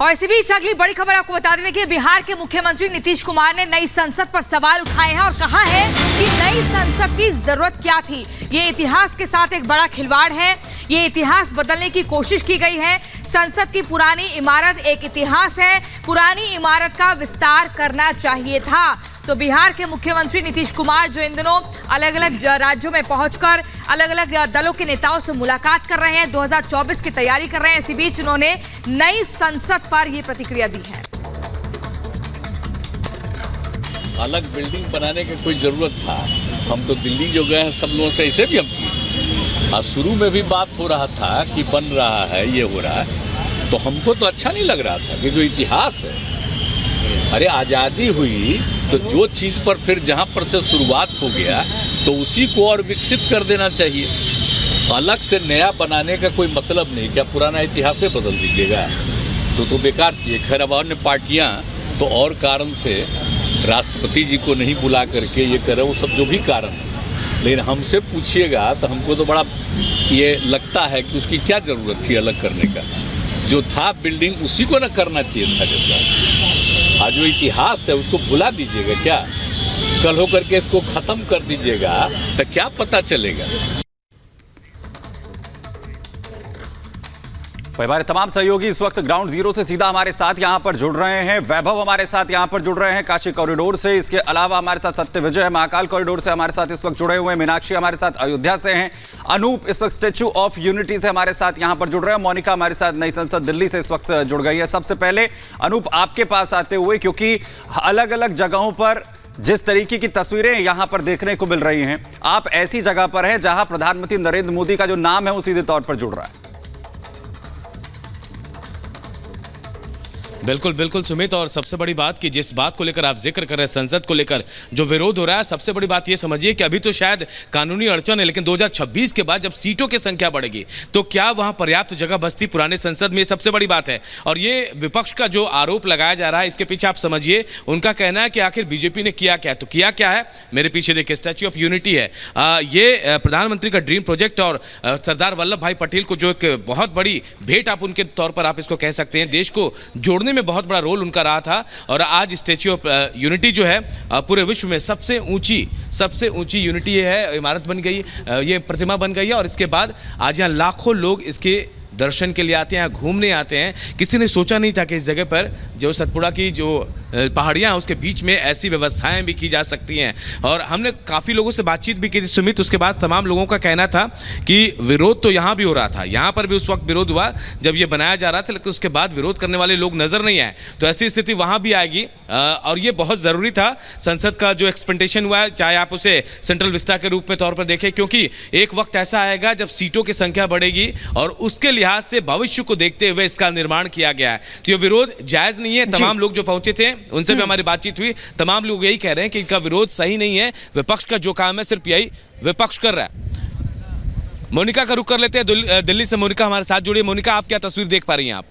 और इसी बीच अगली बड़ी खबर आपको बता दें कि बिहार के मुख्यमंत्री नीतीश कुमार ने नई संसद पर सवाल उठाए हैं और कहा है कि नई संसद की जरूरत क्या थी। ये इतिहास के साथ एक बड़ा खिलवाड़ है, ये इतिहास बदलने की कोशिश की गई है। संसद की पुरानी इमारत एक इतिहास है, पुरानी इमारत का विस्तार करना चाहिए था। तो बिहार के मुख्यमंत्री नीतीश कुमार जो इन दिनों अलग अलग राज्यों में पहुंचकर अलग अलग दलों के नेताओं से मुलाकात कर रहे हैं, 2024 की तैयारी कर रहे हैं। इसी बीच उन्होंने नई संसद पर ये प्रतिक्रिया दी है। अलग बिल्डिंग बनाने की कोई जरूरत था? हम तो दिल्ली जो गए हैं सब लोगों से, इसे भी हम किए। आज शुरू में भी बात हो रहा था कि बन रहा है, ये हो रहा है, तो हमको तो अच्छा नहीं लग रहा था कि जो इतिहास है, अरे आज़ादी हुई तो जो चीज़ पर फिर जहाँ पर से शुरुआत हो गया तो उसी को और विकसित कर देना चाहिए। अलग से नया बनाने का कोई मतलब नहीं। क्या पुराना इतिहास से बदल दीजिएगा? तो बेकार चीज़। खैर अब अन्य पार्टियाँ तो और कारण से राष्ट्रपति जी को नहीं बुला करके ये करे, वो सब जो भी कारण है, लेकिन हमसे पूछिएगा तो हमको तो बड़ा ये लगता है कि उसकी क्या ज़रूरत थी अलग करने का। जो था बिल्डिंग उसी को न करना चाहिए था। जब आज जो इतिहास है उसको भुला दीजिएगा क्या? कल होकर के इसको खत्म कर दीजिएगा तो क्या पता चलेगा? हमारे तमाम सहयोगी इस वक्त ग्राउंड जीरो से सीधा हमारे साथ यहां पर जुड़ रहे हैं। वैभव हमारे साथ यहां पर जुड़ रहे हैं काशी कॉरिडोर से। इसके अलावा हमारे साथ सत्य विजय महाकाल कॉरिडोर से हमारे साथ इस वक्त जुड़े हुए हैं। मीनाक्षी हमारे साथ अयोध्या से हैं। अनूप इस वक्त स्टैच्यू ऑफ यूनिटी से हमारे साथ यहां पर जुड़ रहे हैं। मोनिका हमारे साथ नई संसद दिल्ली से इस वक्त जुड़ गई है। सबसे पहले अनूप आपके पास आते हुए, क्योंकि अलग अलग जगहों पर जिस तरीके की तस्वीरें यहां पर देखने को मिल रही हैं, आप ऐसी जगह पर हैं जहां प्रधानमंत्री नरेंद्र मोदी का जो नाम है वो सीधे तौर पर जुड़ रहा है। बिल्कुल बिल्कुल सुमित, और सबसे बड़ी बात कि जिस बात को लेकर आप जिक्र कर रहे हैं, संसद को लेकर जो विरोध हो रहा है, सबसे बड़ी बात ये समझिए कि अभी तो शायद कानूनी अड़चन है, लेकिन 2026 के बाद जब सीटों की संख्या बढ़ेगी तो क्या वहां पर्याप्त जगह बचती पुराने संसद में? सबसे बड़ी बात है। और ये विपक्ष का जो आरोप लगाया जा रहा है, इसके पीछे आप समझिए उनका कहना है कि आखिर बीजेपी ने किया क्या? तो किया क्या है, मेरे पीछे देखिए स्टैच्यू ऑफ यूनिटी है। ये प्रधानमंत्री का ड्रीम प्रोजेक्ट और सरदार वल्लभ भाई पटेल को जो एक बहुत बड़ी भेंट आप उनके तौर पर आप इसको कह सकते हैं, देश को जोड़ने में बहुत बड़ा रोल उनका रहा था। और आज स्टैच्यू ऑफ यूनिटी जो है पूरे विश्व में सबसे ऊंची यूनिटी है, इमारत बन गई, ये प्रतिमा बन गई है। और इसके बाद आज यहाँ लाखों लोग इसके दर्शन के लिए आते हैं, घूमने आते हैं। किसी ने सोचा नहीं था कि इस जगह पर जो सतपुड़ा की जो पहाड़ियाँ हैं उसके बीच में ऐसी व्यवस्थाएं भी की जा सकती हैं। और हमने काफ़ी लोगों से बातचीत भी की थी सुमित। उसके बाद तमाम लोगों का कहना था कि विरोध तो यहाँ भी हो रहा था, यहाँ पर भी उस वक्त विरोध हुआ जब ये बनाया जा रहा था, लेकिन उसके बाद विरोध करने वाले लोग नजर नहीं आए। तो ऐसी स्थिति वहाँ भी आएगी और ये बहुत ज़रूरी था। संसद का जो एक्सपेंडेशन हुआ है, चाहे आप उसे सेंट्रल विस्टा के रूप में तौर पर देखें, क्योंकि एक वक्त ऐसा आएगा जब सीटों की संख्या बढ़ेगी और उसके लिहाज से भविष्य को देखते हुए इसका निर्माण किया गया है। तो ये विरोध जायज नहीं है। तमाम लोग जो पहुंचे थे उनसे भी हमारी बातचीत हुई, तमाम लोग यही कह रहे हैं कि इनका विरोध सही नहीं है। विपक्ष का जो काम है सिर्फ यही विपक्ष कर रहा है। मोनिका का रुख कर लेते हैं दिल्ली से। मोनिका हमारे साथ जुड़ी। मोनिका, आप क्या तस्वीर देख पा रही हैं? आप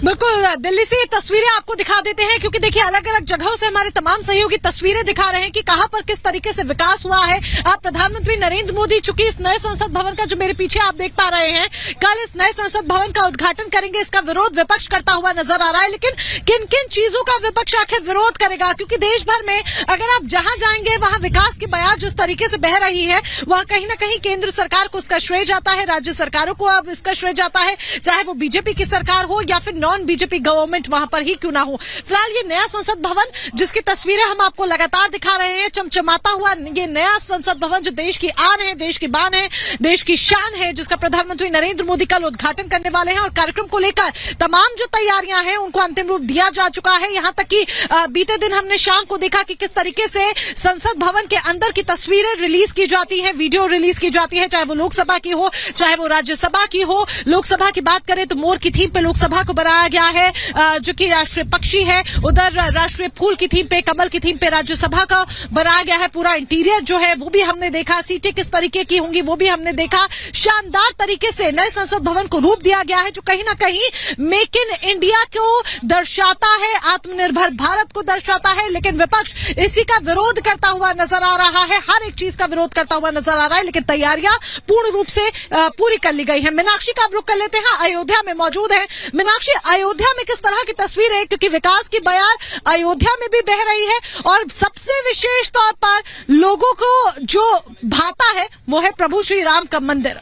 बिल्कुल दिल्ली से ये तस्वीरें आपको दिखा देते हैं, क्योंकि देखिए अलग अलग जगहों से हमारे तमाम सहयोगी तस्वीरें दिखा रहे हैं कि कहां पर किस तरीके से विकास हुआ है। आप प्रधानमंत्री नरेंद्र मोदी चूंकि इस नए संसद भवन का जो मेरे पीछे आप देख पा रहे हैं, कल इस नए संसद भवन का उद्घाटन करेंगे। इसका विरोध विपक्ष करता हुआ नजर आ रहा है, लेकिन किन किन चीजों का विपक्ष आखिर विरोध करेगा? क्योंकि देश भर में अगर आप जहां जाएंगे वहां विकास की बयार जिस तरीके से बह रही है, वहां कहीं ना कहीं केंद्र सरकार को इसका श्रेय जाता है, राज्य सरकारों को अब इसका श्रेय जाता है, चाहे वो बीजेपी की सरकार हो या फिर नॉन बीजेपी गवर्नमेंट वहां पर ही क्यों ना हो। फिलहाल ये नया संसद भवन जिसकी तस्वीरें हम आपको लगातार दिखा रहे हैं, चमचमाता हुआ ये नया संसद भवन जो देश की आन है, देश की बान है, देश की शान है, जिसका प्रधानमंत्री नरेंद्र मोदी कल उद्घाटन करने वाले हैं। और कार्यक्रम को लेकर तमाम जो तैयारियां हैं उनको अंतिम रूप दिया जा चुका है। यहां तक कि बीते दिन हमने शाम को देखा कि किस तरीके से संसद भवन के अंदर की तस्वीरें रिलीज की जाती है, वीडियो रिलीज की जाती है, चाहे वो लोकसभा की हो चाहे वो राज्यसभा की हो। लोकसभा की बात करें तो मोर की थीम पे लोकसभा को बनाया बनाया गया है जो कि राष्ट्रीय पक्षी है, उधर राष्ट्रीय फूल की थीम पे, कमल की थीम पे राज्यसभा का बनाया गया है। पूरा इंटीरियर जो है वो भी हमने देखा, सीटें किस तरीके की होंगी वो भी हमने देखा। शानदार तरीके से नए संसद भवन को रूप दिया गया है जो कहीं ना कहीं मेक इन इंडिया को दर्शाता है, आत्मनिर्भर भारत को दर्शाता है। लेकिन विपक्ष इसी का विरोध करता हुआ नजर आ रहा है, हर एक चीज का विरोध करता हुआ नजर आ रहा है, लेकिन तैयारियां पूर्ण रूप से पूरी कर ली गई है। मीनाक्षी का रुख कर लेते हैं, अयोध्या में मौजूद है। मीनाक्षी, अयोध्या में किस तरह की तस्वीर है, क्योंकि विकास की बयार अयोध्या में भी बह रही है और सबसे विशेष तौर पर लोगों को जो भाता है वो है प्रभु श्री राम का मंदिर।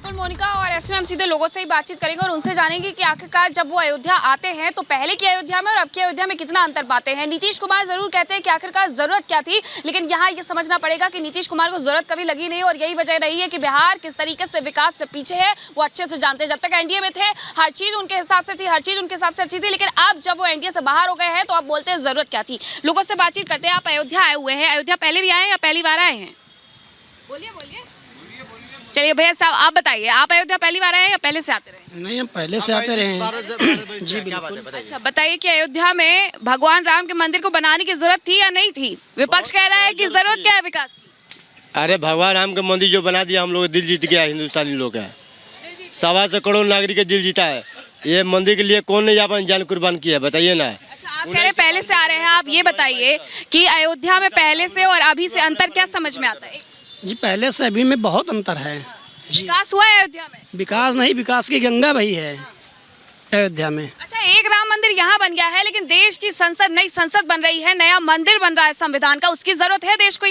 मोनिका, और ऐसे में हम सीधे लोगों से ही बातचीत करेंगे और उनसे जानेंगे कि आखिरकार जब वो अयोध्या आते हैं तो पहले की अयोध्या में और अब की अयोध्या में कितना अंतर पाते हैं। नीतीश कुमार जरूर कहते हैं कि आखिरकार जरूरत क्या थी, लेकिन यहाँ ये समझना पड़ेगा कि नीतीश कुमार को जरूरत कभी लगी नहीं और यही वजह रही है कि बिहार किस तरीके से विकास से पीछे है वो अच्छे से जानते हैं। जब तक एनडीए में थे हर चीज उनके हिसाब से थी, हर चीज उनके हिसाब से अच्छी थी, लेकिन अब जब वो एनडीए से बाहर हो गए हैं तो अब बोलते हैं जरूरत क्या थी। लोगों से बातचीत करते हैं। आप अयोध्या आए हुए हैं, अयोध्या पहले भी आए या पहली बार आए हैं? बोलिए बोलिए। चलिए भैया साहब, आप बताइए, आप अयोध्या पहली बार आए हैं या पहले से आते रहे? नहीं, हम पहले से आते रहे हैं। जी बिल्कुल। अच्छा बताइए कि अयोध्या में भगवान राम के मंदिर को बनाने की जरूरत थी या नहीं थी? विपक्ष कह रहा है कि जरूरत क्या है विकास की। अरे भगवान राम का मंदिर जो बना दिया, हम लोग दिल जीत गया, हिंदुस्तानी लोग का 1.25 करोड़ नागरिक का दिल जीता है। ये मंदिर के लिए कौन ने अपन जान कुर्बान किया, बताइए ना। अच्छा, आप कह रहे पहले से आ रहे हैं, आप ये बताइए कि अयोध्या में पहले से और अभी से अंतर क्या समझ में आता है? जी पहले से अभी में बहुत अंतर है। विकास हुआ है अयोध्या में? विकास नहीं, विकास की गंगा बही है अयोध्या में। अच्छा, एक राम मंदिर यहाँ बन गया है, लेकिन देश की संसद, नई संसद बन रही है, नया मंदिर बन रहा है संविधान का, उसकी जरूरत है देश को?